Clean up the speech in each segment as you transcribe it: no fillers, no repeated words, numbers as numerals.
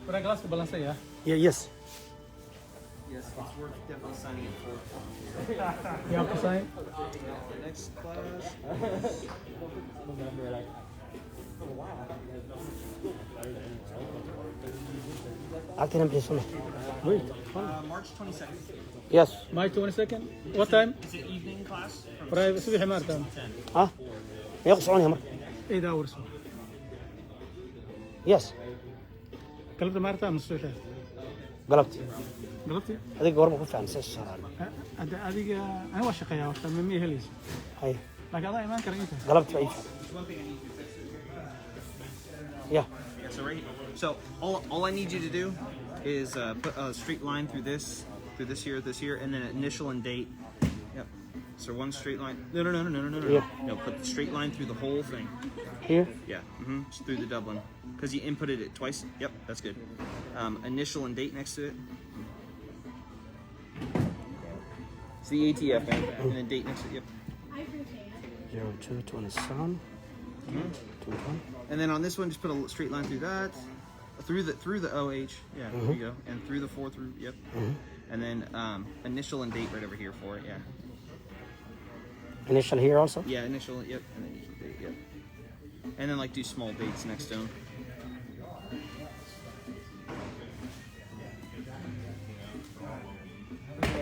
Pura glass ke balance ya? Yeah, yes. Yes, it's worth definitely signing it for. You have to sign. Next class. Acting please. Wait. March 22nd. Yes. My 22nd. What time? It's an evening class from Pura subax ma arkaan. 10. ها يقص عني مر 8 hours. يس Galabta ma arkaan subax. قلبت Galabti? هذيك قرب كف عن سيس صار Adiga ana waa shaqeeyaa waqti ma helayso. هاي Laakiin adaa iman kara inta. قلبت بعيد One thing I need you to fix it. يا Yeah, so right. So all I need you to do is put a straight line through this here, and then an initial and date. Yep. So one straight line. No. Yeah. No, put the straight line through the whole thing. here Yeah. Just through the Dublin, because you inputted it twice. Yep, that's good. Initial and date next to it. It's the ATF, man. And then date next to it. Yep. 0227 And then on this one, just put a straight line through that, through the OH. Yeah, there you go, and through the 4 through. Yep. And then initial and date right over here for it. Yeah. initial here also Yeah, initial. Yep. And then initial date. Yep. And then like do small dates next to them.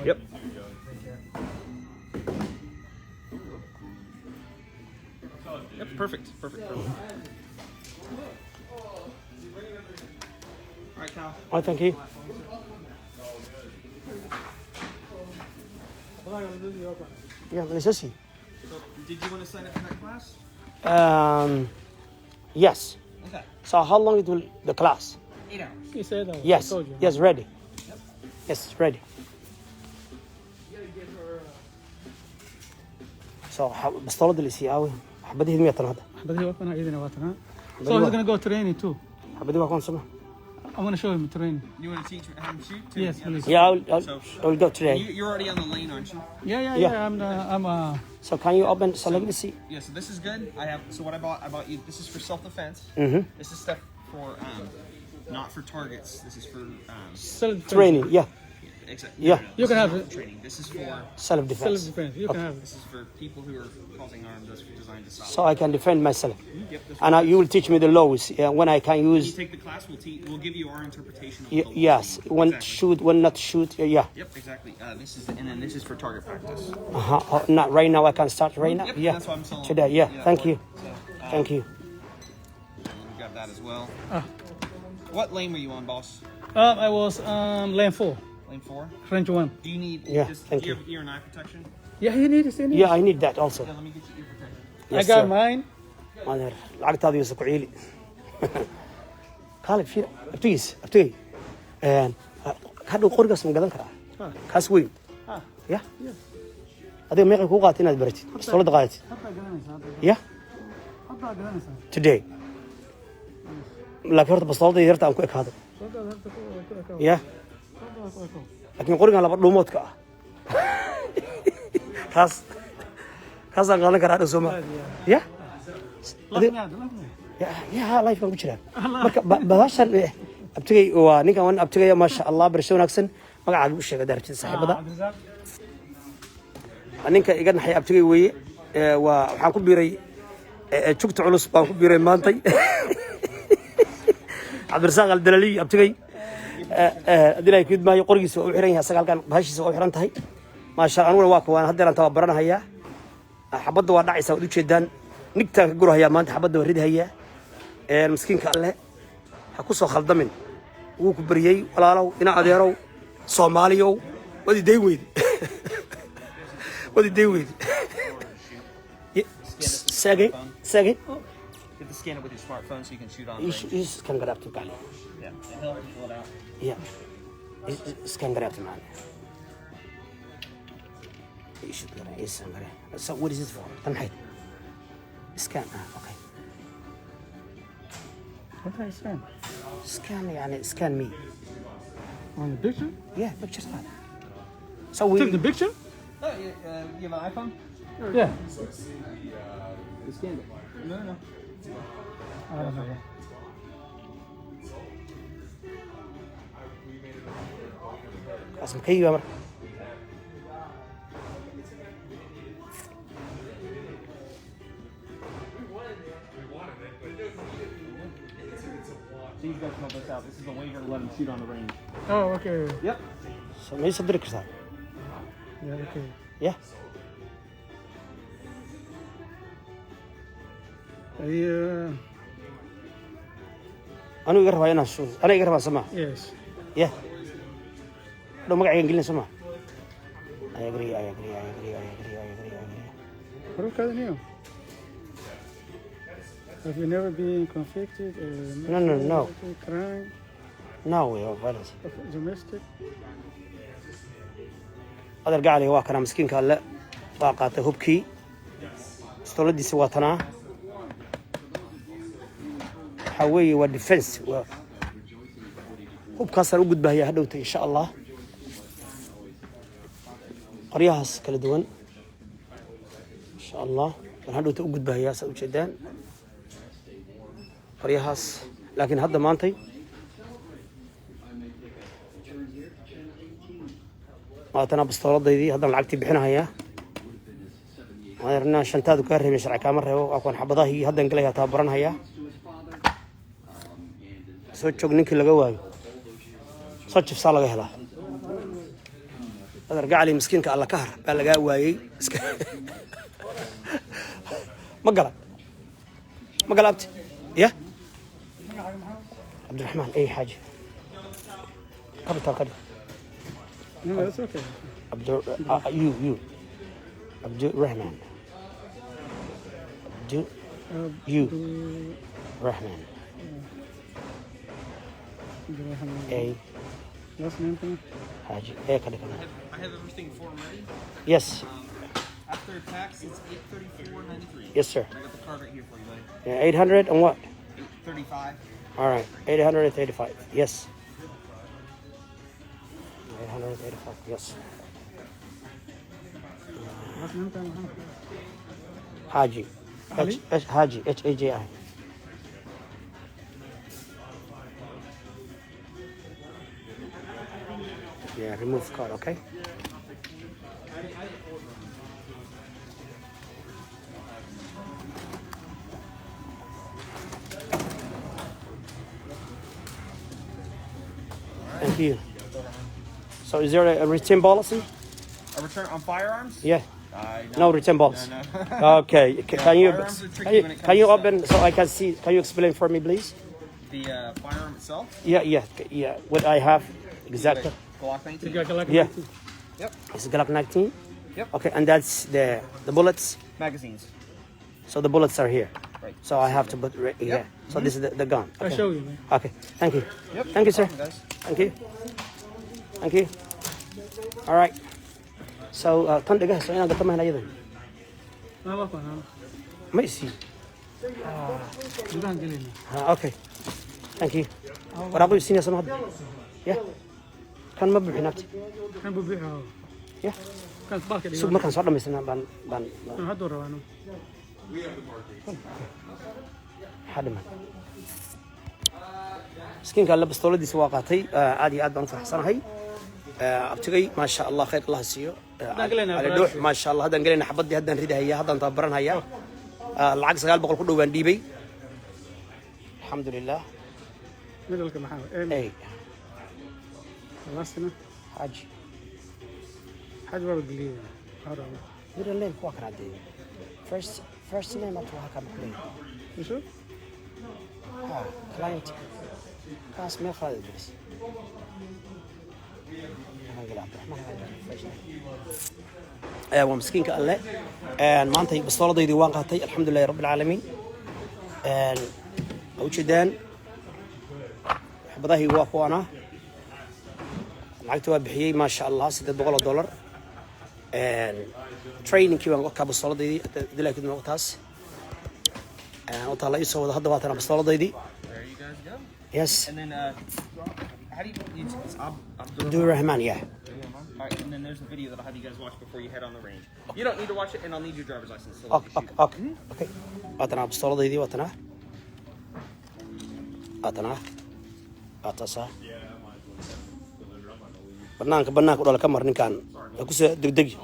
Yep. Yep. Perfect. All right, Cal. I thank you yeah necessity So, did you want to sign up for that class? yes Okay. so how long it will the class 8 hours. He said that. yes I told you. yes ready yes ready so بسطولد اللي سياوي حبدي هدمية هذا But he was idina waatan. So he's gonna go training too. حبدي بكون سمع I want to show him training. You want to teach him to shoot? Too? Yes, please. yeah So- I will go today You're already on the lane, aren't you? Yeah. I'm so can you open so let me see Yeah. So this is good. So what I bought you. This is for self-defense. This is stuff for not for targets. This is for self training yeah exactly. Yeah. You can This is have not it. for training. This is for self-defense defense. You can have it. this is for people who are causing harm. That's designed to stop. so I can defend myself Yep. This and you will teach me the laws when I can When you use take the class, we'll give you our interpretation of the law. yes when Exactly. shoot when not shoot yeah Yep, exactly. This is and then this is for target practice. not right now I can start right now Yep, yeah that's what I'm selling. today yeah thank you So, thank you we got that as well. What lane were you on, boss? I was lane 4, Lane 4. French 1. Do you need? Yeah, thank do you you. have ear and eye protection? Yeah, he needs it. yeah I need that also Yeah, let me get you ear protection. I Yes, got sir. mine. مادر لعقتها يوسف عيلي قال في ابتي كادو قرقص من قدن كرا كاس وين يا هذا ما يكون قاتين هذا برتي صولد قاتي يا today لكن هرت بصولد يرت أنكو هذا يا لكن قرقان لا بدو موت كا كاس أنا قلنا كرا سوما يا يا لايف ما بيشرب marka bahashan abtigay waa ninkan wan abtigay ma sha Allah barasho wanaagsan magacaaga u sheegay darajada saaxiibada ninka iga naxay abtigay weeye waa waxaan ku biiray jugta culus baan ku biiray maantay Cabdirasaaq al-Dalali abtigay adilay kid maayo qorgiisa oo u xiran yahay sagaalkan bahashiisa oo u xiran tahay ma sha Allah waa kuwaan hadda aan tababaranayaa xabadda waa dhacaysa u jeedaan nigtaan ka gurahaya maanta xabadda warid haya miskiinka alle ha ku soo khaldamin wuu ku bariyay walaalow ina adeerow Soomaaliyow wadi day weyd Sagay You have to scan it with your smartphone so you can shoot on. is kan garabti bali Yeah, and he'll pull it out. yeah is kan garabti man is kan garabti so what is it for tanxid scan okay What are you saying? scan يعني scan me On the picture? yeah picture that so we Took the picture? Oh, you have an iPhone? Yeah. You scanned it. No. I don't know. kaas makayga mar These guys help us out. This is a waiver to let him shoot on the range. Oh, okay. Yep. so ma isoo diri kartaa Yeah, okay. yeah anigu iga rabaa inaan soo aniga iga rabaa sama Yes. yeah dhow magacayga gelin sama I agree. What are you doing? Have you never been convicted No. crime no way of violence of domestic? adar gacaliga waa kana miskiinka alle waa qaatay hubkii stoladiisa waa tanaa waxa weeye waa defense waa hubkaasaan u gudbahaya hadhowta insha allah qoryahaas kala duwan insha allah waan hadhowta u gudbahayaa saa ujeedaan qoryahaas laakiin hadda maantay maatana bastooladaydii haddaan lacagtii bixinahayaa maarna shantaadu kaa reebay sharci kaama reebo waa kuwan xabadahii haddaan galaya taa baranhayaa soo joog ninkii laga waayo soo jifsaa laga helaa adar gacali miskiinka alla ka har baa lagaa waayey ma gala abti ya cabdiraxmaan ay xaaji qabta No, that's okay. You. Abdurrahman. Rahman. A. Last name, please. Haji. I have everything for him ready. Yes. After tax, it's $834.93. Yes, sir. I got the card right here for you, buddy. Yeah, 800 and what? $835. All right, 835. Yes. 885. Yes. Last name, please. Haji. Ali? Haji. Haji. Yeah, remove card, okay? Thank you. So is there a return policy? A return on firearms? Yeah. No. No return policy. No. Okay. Can you firearms are tricky when it comes to open so I can see? Can you explain for me, please? The firearm itself? Yeah. What I have exactly? Glock 19? You got like Yeah. Yep. It's a Glock 19. Yep. Okay, and that's the bullets. Magazines. So the bullets are here. Right. So I have to put right here. So this is the gun. I'll Okay. show you, man. Okay. Thank you. Yep. Thank you, sir. No problem, guys. Thank you. All right. So tan dhigaha soo inaan gato mahna yadan. Ma baqaan. Ma isi. Gudahan gelin. Okay. Thank you. Waraaqo siinaysa ma hadda? Yeah. Kan ma buuxinabti. Kan buubixa. Yeah. Kan baalka dhigo. Sug markaan soo dhamaysana baan Kan hadda rabaano. xadman. Miskiinka alla bastooladiisa waa qaatay aad iyo aad baan u faraxsanahay. abtigay ma sha Allah khayr Allah siiyo. Ala dhuux ma sha Allah hadan galina xabadii hadan ridahaya hadan tabaranaya. lacag 900 ku dhawaan dhiibay. Alhamdulillah. Midalka maxaa? Ay. Lastna. Haji. Haji waa galiya. Haro. Middle name ku kana day. First name at waa kan play. Isu? Client. Kaas ma khalid bas. waa miskiinka alle maanta bastooladaydii waan qaatay alxamdulillahi rabbil caalamiin ujeedaan xabadahii waa kuwana lacagta waa bixiyey ma sha Allah $800 trainingkii baan ka bastooladaydii dilaakiin ma taas wata la isoo wada hadda waatan bastooladaydii There you guys go. yes And then, how do you it's Abdurrahman yeah Alright, and then there's a video that I'll have you guys watch before you head on the range. You don't need to watch it, and I'll need your driver's license. So Okay. Waatana bastooladaydii waatana. Waatasa. banaanka u dhala ka mar ninkan ku soo degdegi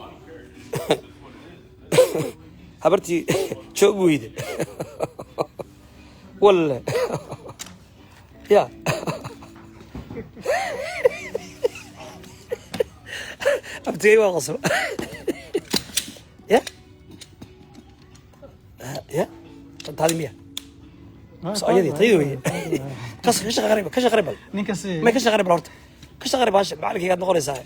habartii joog weyde walla ya abtigay waa qosol ya ya taadi miya صعيدي طيوي كش غريبة نكسي ما كش غريبة هرت كش غريبة هاش بعلك هي قد نقول إزاي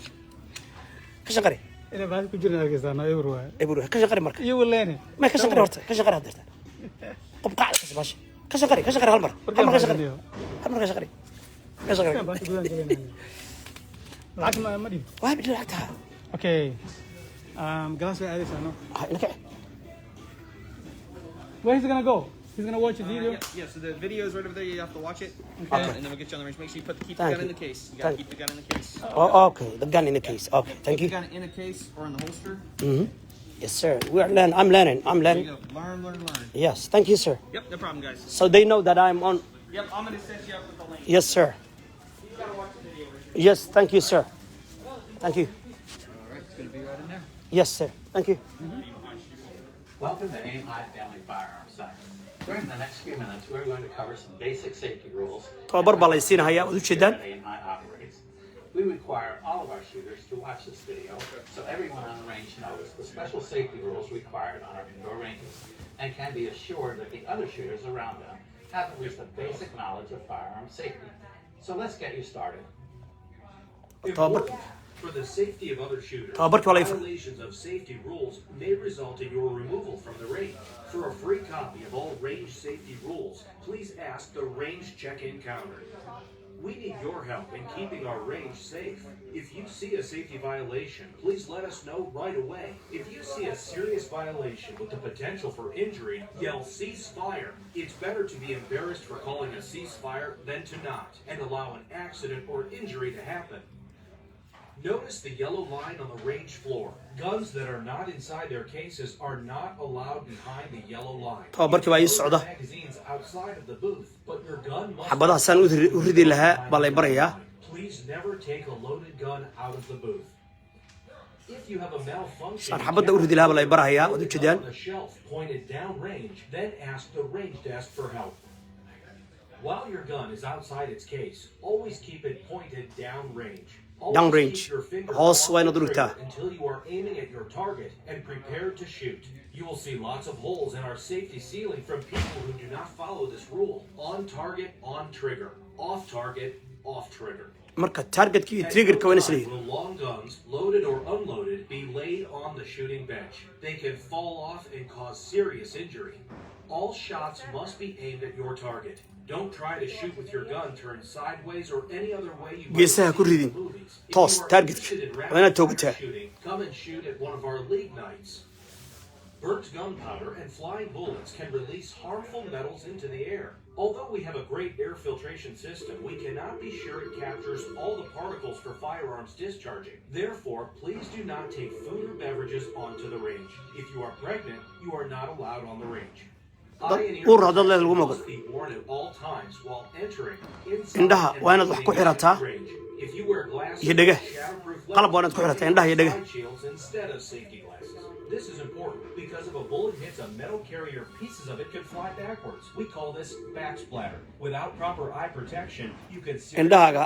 كش غريب إذا بعد كجرنا كيسانا يبروها كش غريب مرك يولاني ما كش غريب هرت كش غريب هدرت قب قاعد كش باش كش غريب هالمر هالمر كش غريب العقل ما دي واحد بدي لعبتها اوكي جلاس عادي سانو نكع where is he gonna go? He's gonna watch the video. Yeah, so the video is right over there. You have to watch it, Okay. and then we'll get you on the range. Make sure you keep the gun in the case. You gotta keep the gun in the case. Oh, okay, the gun in the case. Okay, thank The you. gun in a case or in the holster. Yes, sir. We're learning. I'm learning. There you go. Learn. Yes, thank you, sir. Yep, no problem, guys. So they know that I'm on. Yep, I'm gonna set you up with the link. Yes, sir. You gotta watch the video. Right? Yes, thank you, sir. Thank you. All right, it's gonna be right in there. Yes, sir. Thank you. Welcome to AIM High Family Firearms Center. During the next few minutes, we're going to cover some basic safety rules tababar baa la siinaya u jeedaan that AIM High operates. We require all of our shooters to watch this video so everyone on the range knows the special safety rules required on our indoor ranges and can be assured that the other shooters around them have at least a basic knowledge of firearm safety. So let's get you started. For the safety of other shooters, tababarkii waa la ifur violations of safety rules may result in your removal from the range. For a free copy of all range safety rules, please ask the range check-in counter. We need your help in keeping our range safe. If you see a safety violation, please let us know right away. If you see a serious violation with the potential for injury, yell ceasefire. It's better to be embarrassed for calling a ceasefire than to not, and allow an accident or injury to happen. Notice the yellow line on the range floor. Guns that are not inside their cases are not allowed behind the yellow line. tababarkii baa ii socda Magazines outside of the booth, but your gun must xabadaha saan u ridi lahaa baa la barayaa Please never take a loaded gun out of the booth. If you have a malfunction, saan xabada u ridi lahaa baa la barayaa wad u jeedaan on the shelf pointed downrange, then ask the range desk for help. While your gun is outside its case, always keep it pointed downrange. Downrange. Hoos waa inaad u dhigtaa Until you are aiming at your target and prepared to shoot. You will see lots of holes in our safety ceiling from people who do not follow this rule. On target, on trigger. Off target, off trigger. marka targetkii iyo triggerka waa isla Will long guns, loaded or unloaded, be laid on the shooting bench? They can fall off and cause serious injury. All shots must be aimed at your target. Don't try to shoot with your gun turned sideways or any other way you might geesaha ku see in ridin the movies. If toos you are targetka interested in waa inaad rapid toogataa fire shooting, come and shoot at one of our league nights. Burnt gunpowder and flying bullets can release harmful metals into the air. Although we have a great air filtration system, we cannot be sure it captures all the particles for firearms discharging. Therefore, please do not take food or beverages onto the range. If you are pregnant, you are not allowed on the range. uur haddaad leedahay lagu Must be worn at all times while entering inside indhaha and waa inaad wax ku leaving xirataa the range. If you wear glasses, iyo dhegah shatterproof qalab waa inaad ku xirataa indhaha iyo dhegah side shields instead of safety glasses. This is important because if a bullet hits a metal carrier, pieces of it can fly backwards. We call this backsplatter. Without proper eye protection, you can seriously indhahaaga